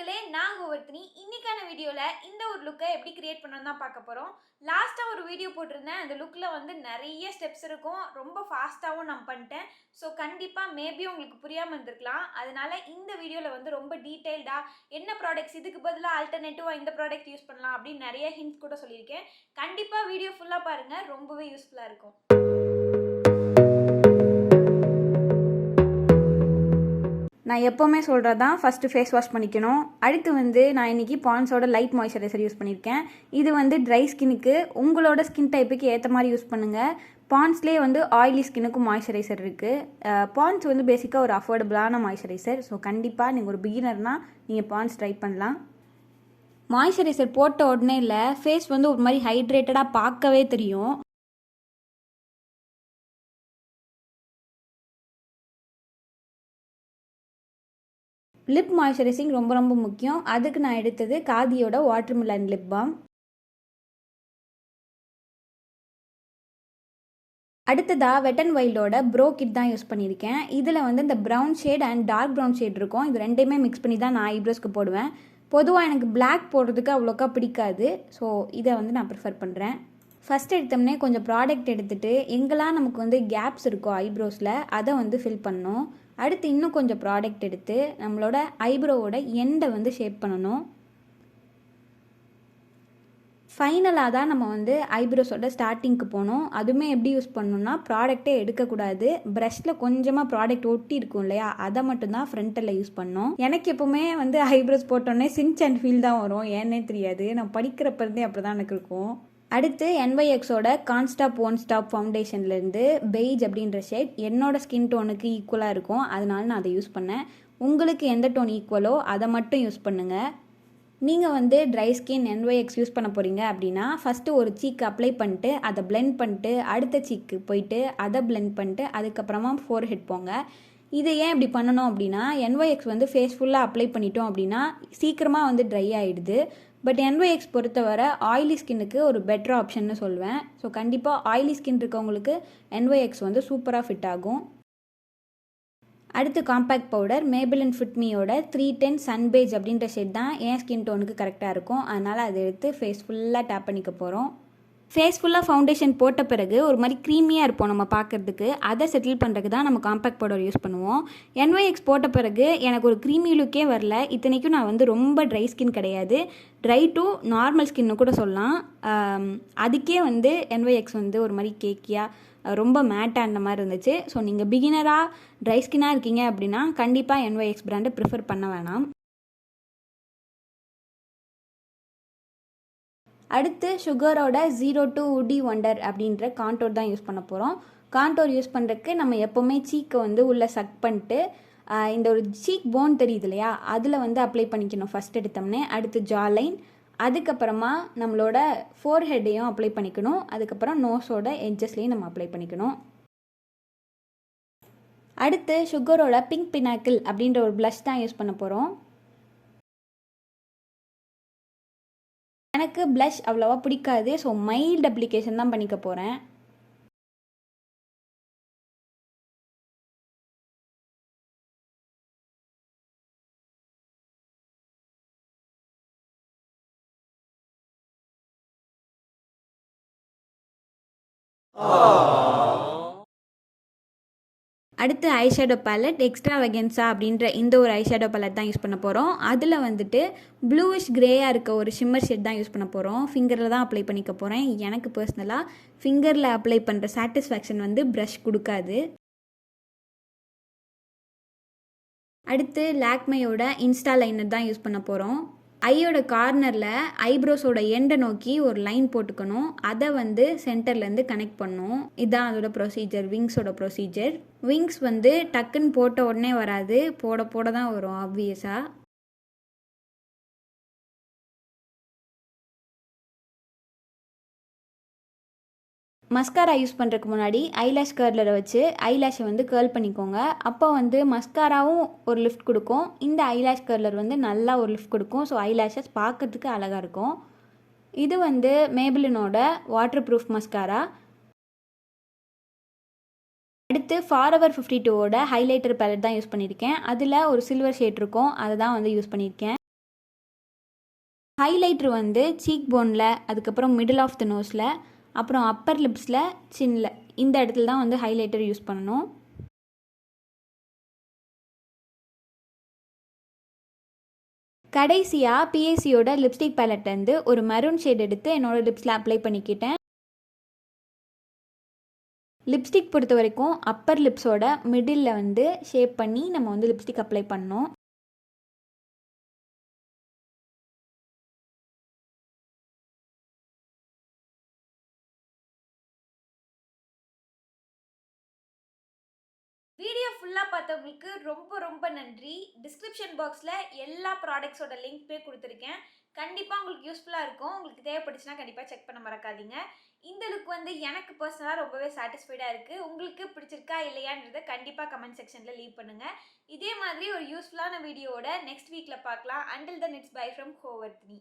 மக்களே, நான் ஒவ்வொருத்தனி இன்னைக்கான வீடியோவில் இந்த ஒரு லுக்கை எப்படி கிரியேட் பண்ணணும் தான் பார்க்க போகிறோம். லாஸ்ட்டாக ஒரு வீடியோ போட்டிருந்தேன். அந்த லுக்கில் வந்து நிறைய ஸ்டெப்ஸ் இருக்கும். ரொம்ப ஃபாஸ்ட்டாகவும் நான் பண்ணிட்டேன். ஸோ கண்டிப்பாக மேபி உங்களுக்கு புரியாமல் இருந்திருக்கலாம். அதனால இந்த வீடியோவில் வந்து ரொம்ப டீட்டெயில்டாக என்ன ப்ராடக்ட்ஸ் இதுக்கு பதிலாக ஆல்டர்னேட்டிவாக இந்த ப்ராடக்ட் யூஸ் பண்ணலாம் அப்படின்னு நிறைய ஹிண்ட்ஸ் கூட சொல்லியிருக்கேன். கண்டிப்பாக வீடியோ ஃபுல்லாக பாருங்கள், ரொம்பவே யூஸ்ஃபுல்லாக இருக்கும். நான் எப்போவுமே சொல்கிறது தான், ஃபஸ்ட்டு ஃபேஸ் வாஷ் பண்ணிக்கணும். அடுத்து வந்து நான் இன்றைக்கி பாண்ட்ஸோட லைட் மாய்ஸ்சரைசர் யூஸ் பண்ணியிருக்கேன். இது வந்து ட்ரை ஸ்கின்னுக்கு உங்களோட ஸ்கின் டைப்புக்கு ஏற்ற மாதிரி யூஸ் பண்ணுங்கள். பாண்ட்ஸ்லேயே வந்து ஆயிலி ஸ்கின்னுக்கும் மாய்ஸ்சரைசர் இருக்குது. பாண்ட்ஸ் வந்து பேசிக்காக ஒரு அஃபோர்டபுளான மாய்ஸ்சரைசர். ஸோ கண்டிப்பாக நீங்கள் ஒரு பிகினர்னால் நீங்கள் பாண்ட்ஸ் ட்ரை பண்ணலாம். மாய்ஸ்சரைசர் போட்ட உடனே இல்லை, ஃபேஸ் வந்து ஒரு மாதிரி ஹைட்ரேட்டடாக பார்க்கவே தெரியும். லிப் மாய்ஸ்சரைசிங் ரொம்ப ரொம்ப முக்கியம். அதுக்கு நான் எடுத்தது காதியோட வாட்டர்மெலன் லிப் பாம். அடுத்ததாக வெட் அண்ட் வைல்டோட ப்ரோ கிட் தான் யூஸ் பண்ணியிருக்கேன். இதில் வந்து இந்த brown shade and dark brown shade இருக்கும். இது ரெண்டையுமே மிக்ஸ் பண்ணி தான் நான் ஐப்ரோஸ்க்கு போடுவேன். பொதுவாக எனக்கு பிளாக் போடுறதுக்கு அவ்வளோக்கா பிடிக்காது. ஸோ இதை வந்து நான் ப்ரிஃபர் பண்ணுறேன். ஃபஸ்ட் எடுத்தோம்னே கொஞ்சம் ப்ராடக்ட் எடுத்துகிட்டு எங்கெல்லாம் நமக்கு வந்து கேப்ஸ் இருக்கோ ஐப்ரோஸில் அதை வந்து ஃபில் பண்ணணும். அடுத்து இன்னும் கொஞ்சம் ப்ராடக்ட் எடுத்து நம்மளோட ஐப்ரோவோட எண்டை வந்து ஷேப் பண்ணணும். ஃபைனலாக தான் நம்ம வந்து ஐப்ரோஸோட ஸ்டார்டிங்க்கு போகணும். அதுவுமே எப்படி யூஸ் பண்ணணும்னா, ப்ராடக்டே எடுக்கக்கூடாது. ப்ரஷில் கொஞ்சமாக ப்ராடக்ட் ஒட்டி இருக்கும் இல்லையா, அதை மட்டும்தான் ஃப்ரண்ட்டில் யூஸ் பண்ணணும். எனக்கு எப்போவுமே வந்து ஐப்ரோஸ் போட்டோன்னே சின்ச் அண்ட் ஃபீல் தான் வரும். ஏன்னே தெரியாது, நான் படிக்கிறப்பருந்தே அப்படி தான் எனக்கு இருக்கும். அடுத்து NYXோட கான்ஸ்டாப் ஒன் ஸ்டாப் ஃபவுண்டேஷன்லேருந்து பெய்ஜ் அப்படின்ற ஷேட் என்னோடய ஸ்கின் டோனுக்கு ஈக்குவலாக இருக்கும். அதனால நான் அதை யூஸ் பண்ணேன். உங்களுக்கு எந்த டோன் ஈக்குவலோ அதை மட்டும் யூஸ் பண்ணுங்கள். நீங்கள் வந்து ட்ரை ஸ்கின் NYX யூஸ் பண்ண போகிறீங்க அப்படின்னா, ஃபஸ்ட்டு ஒரு சீக்கு அப்ளை பண்ணிட்டு அதை பிளெண்ட் பண்ணிட்டு அடுத்த சீக்கு போயிட்டு அதை பிளெண்ட் பண்ணிட்டு அதுக்கப்புறமா ஃபோர்ஹெட் போங்க. இதை ஏன் இப்படி பண்ணணும் அப்படின்னா, NYX வந்து ஃபேஸ் ஃபுல்லாக அப்ளை பண்ணிட்டோம் அப்படின்னா சீக்கிரமாக வந்து ட்ரை ஆகிடுது. பட் NYX பொறுத்தவரை ஆயிலி ஸ்கின்னுக்கு ஒரு பெட்டர் ஆப்ஷன்னு சொல்வேன். ஸோ கண்டிப்பாக ஆயிலி ஸ்கின் இருக்கவங்களுக்கு NYX வந்து சூப்பராக ஃபிட் ஆகும். அடுத்து compact powder Maybelline Fit Meயோட 310 Sunbeige அப்படின்ற ஷேட் தான் என் ஸ்கின் டோனுக்கு கரெக்டாக இருக்கும். அதனால் அதை எடுத்து ஃபேஸ் ஃபுல்லாக டேப் பண்ணிக்க போகிறோம். ஃபேஸ் ஃபுல்லாக ஃபவுண்டேஷன் போட்ட பிறகு ஒரு மாதிரி க்ரீமியாக இருப்போம் நம்ம பார்க்குறதுக்கு. அதை செட்டில் பண்ணுறதுக்கு தான் நம்ம காம்பேக்ட் பவுடர் யூஸ் பண்ணுவோம். NYX போட்ட பிறகு எனக்கு ஒரு க்ரீமி லுக்கே வரல. இத்தனைக்கும் நான் வந்து ரொம்ப ட்ரை ஸ்கின் கிடையாது, ட்ரை டு நார்மல் ஸ்கின்னு கூட சொல்லலாம். அதுக்கே வந்து NYX வந்து ஒரு மாதிரி கேக்கியாக ரொம்ப மேட்டாக அந்த மாதிரி இருந்துச்சு. ஸோ நீங்கள் பிகினராக ட்ரை ஸ்கின்னாக இருக்கீங்க அப்படின்னா கண்டிப்பாக NYX பிராண்டை ப்ரிஃபர் பண்ண வேணாம். அடுத்து சுகரோட 02 Woody Wonder அப்படின்ற கான்டோர் தான் யூஸ் பண்ண போகிறோம். கான்டோர் யூஸ் பண்ணுறதுக்கு நம்ம எப்போவுமே சீக்கை வந்து உள்ளே சக் பண்ணிட்டு இந்த ஒரு சீக் போன் தெரியுது இல்லையா, அதில் வந்து அப்ளை பண்ணிக்கணும் ஃபஸ்ட் எடுத்தோம்னே. அடுத்து ஜாலைன், அதுக்கப்புறமா நம்மளோட ஃபோர்ஹெட்டையும் அப்ளை பண்ணிக்கணும். அதுக்கப்புறம் நோஸோட எட்ஜஸ்லேயும் நம்ம அப்ளை பண்ணிக்கணும். அடுத்து சுகரோட பிங்க் பினாக்கிள் அப்படின்ற ஒரு ப்ளஷ் தான் யூஸ் பண்ண போகிறோம். எனக்கு ப்ளஷ் அவ்வளோவா பிடிக்காது. ஸோ மைல்டு அப்ளிகேஷன் தான் பண்ணிக்க போகிறேன். அடுத்து ஐஷேடோ பேலட் Xxtravaganza அப்படின்ற இந்த ஒரு ஐஷேடோ பேலட் தான் யூஸ் பண்ண போகிறோம். அதில் வந்துட்டு ப்ளூவிஷ் கிரேயாக இருக்க ஒரு ஷிம்மர் ஷேட் தான் யூஸ் பண்ண போகிறோம். ஃபிங்கரில் தான் அப்ளை பண்ணிக்க போகிறேன். எனக்கு பர்சனலாக ஃபிங்கரில் அப்ளை பண்ணுற சாட்டிஸ்ஃபேக்ஷன் வந்து ப்ரஷ் கொடுக்காது. அடுத்து லாக்மேயோட இன்ஸ்டா லைனர் தான் யூஸ் பண்ண போகிறோம். ஐயோட கார்னரில் ஐப்ரோஸோட எண்டை நோக்கி ஒரு லைன் போட்டுக்கணும். அதை வந்து சென்டர்லேருந்து கனெக்ட் பண்ணணும். இதுதான் அதோட ப்ரொசீஜர், விங்ஸோட ப்ரொசீஜர். விங்ஸ் வந்து டக்குன்னு போட்ட உடனே வராது, போட போட தான் வரும் ஆப்வியஸாக. மஸ்காரா யூஸ் பண்ணுறதுக்கு முன்னாடி ஐலாஷ் கர்லரை வச்சு ஐலாஷை வந்து கேர்ள் பண்ணிக்கோங்க. அப்போ வந்து மஸ்காராவும் ஒரு லிஃப்ட் கொடுக்கும், இந்த ஐலாஷ் கர்லர் வந்து நல்லா ஒரு லிஃப்ட் கொடுக்கும். ஸோ ஐலாஷஸ் பார்க்கறதுக்கு அழகாக இருக்கும். இது வந்து மேபிளினோட வாட்டர் ப்ரூஃப் மஸ்காரா. அடுத்து ஃபாரெவர் 52ஓட ஹைலைட்டர் பேலட் தான் யூஸ் பண்ணியிருக்கேன். அதில் ஒரு சில்வர் ஷேட் இருக்கும், அதை தான் வந்து யூஸ் பண்ணியிருக்கேன். ஹைலைட்ரு வந்து சீக் போனில், அதுக்கப்புறம் மிடில் ஆஃப் த நோஸில், அப்புறம் அப்பர் லிப்ஸில், சின்னில், இந்த இடத்துல தான் வந்து ஹைலைட்டர் யூஸ் பண்ணணும். கடைசியாக பிஏசியோட லிப்ஸ்டிக் பேலட்லேருந்து ஒரு மெரூன் ஷேட் எடுத்து என்னோடய லிப்ஸில் அப்ளை பண்ணிக்கிட்டேன். லிப்ஸ்டிக் பொறுத்த வரைக்கும் அப்பர் லிப்ஸோட மிடில் வந்து ஷேப் பண்ணி நம்ம வந்து லிப்ஸ்டிக் அப்ளை பண்ணோம். வீடியோ ஃபுல்லாக பார்த்தவங்களுக்கு ரொம்ப ரொம்ப நன்றி. டிஸ்கிரிப்ஷன் பாக்ஸில் எல்லா ப்ராடக்ட்ஸோட லிங்க் போய் கொடுத்துருக்கேன். கண்டிப்பாக உங்களுக்கு யூஸ்ஃபுல்லாக இருக்கும். உங்களுக்கு தேவைப்பட்டுச்சுன்னா கண்டிப்பாக செக் பண்ண மறக்காதீங்க. இந்த லுக் வந்து எனக்கு பர்சனலாக ரொம்பவே சாட்டிஸ்ஃபைடாக இருக்குது. உங்களுக்கு பிடிச்சிருக்கா இல்லையான்றதை கண்டிப்பாக கமெண்ட் செக்ஷனில் லீவ் பண்ணுங்கள். இதே மாதிரி ஒரு யூஸ்ஃபுல்லான வீடியோவோட நெக்ஸ்ட் வீக்கில் பார்க்கலாம். Until then it's bye from ஹோவர்த்னி.